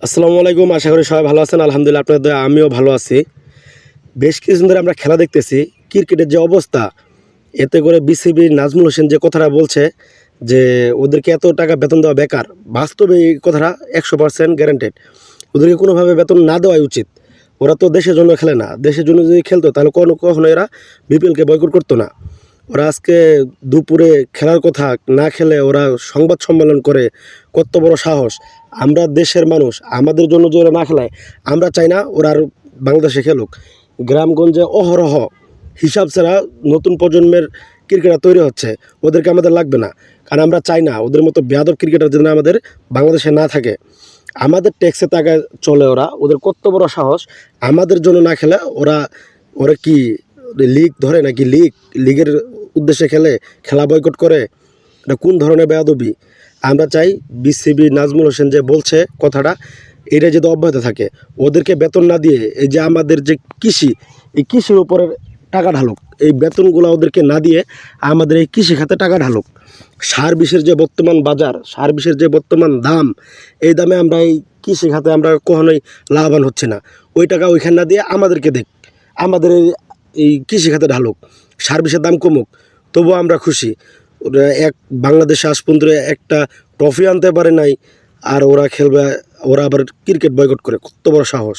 আসসালামু আলাইকুম। আশা করি সবাই ভালো আছেন। আলহামদুলিল্লাহ আপনাদের দয়ায় আমিও ভালো আছি। বেশ কিছুদিন ধরে আমরা খেলা দেখতেছি, ক্রিকেটের যে অবস্থা, এতে করে বিসিবি নাজমুল হোসেন যে কথাটা বলছে যে ওদেরকে এত টাকা বেতন দেওয়া বেকার, বাস্তবে এই কথাটা 100% গ্যারান্টেড। ওদেরকে কোনোভাবে বেতন না দেওয়াই উচিত। ওরা তো দেশের জন্য খেলে না, দেশের জন্য যদি খেলতো তাহলে কখনো এরা বিপিএলকে বয়কট করতো না। ওরা আজকে দুপুরে খেলার কথা না খেলে ওরা সংবাদ সম্মেলন করে, কত বড় সাহস! আমরা দেশের মানুষ, আমাদের জন্য যে ওরা না খেলায়, আমরা চাই না ওরা আর বাংলাদেশে খেলুক। গ্রামগঞ্জে অহরহ হিসাব ছাড়া নতুন প্রজন্মের ক্রিকেটার তৈরি হচ্ছে, ওদেরকে আমাদের লাগবে না। কারণ আমরা চাই না ওদের মতো বেয়াদব ক্রিকেটার যেন আমাদের বাংলাদেশে না থাকে। আমাদের ট্যাক্সে টাকায় চলে ওরা, ওদের কত বড় সাহস! আমাদের জন্য না খেলে ওরা ওরা কি লিগ ধরে নাকি? লিগের উদ্দেশ্যে খেলে, খেলা বয়কট করে? এটা কোন ধরনের বেয়াদবি! আমরা চাই বিসিবি নাজমুল হোসেন যে বলছে কথাটা, এটা যদি অব্যাহত থাকে, ওদেরকে বেতন না দিয়ে এই যে আমাদের যে কৃষি, এই কৃষির উপরে টাকা ঢালুক। এই বেতনগুলো ওদেরকে না দিয়ে আমাদের এই কৃষি খাতে টাকা ঢালুক। সার বিষের যে বর্তমান বাজার, সার বিষের যে বর্তমান দাম, এই দামে আমরা এই কৃষি খাতে আমরা কখনোই লাভবান হচ্ছে না। ওই টাকা ওইখানে না দিয়ে আমাদেরকে দেখ, আমাদের এই কৃষি খাতে ঢালুক, সার বিষের দাম কমুক, তবুও আমরা খুশি। ওরা বাংলাদেশে আজ পর্যন্ত একটা ট্রফি আনতে পারে নাই, আর ওরা খেলবে, ওরা আবার ক্রিকেট বয়কট করে, কত বড় সাহস!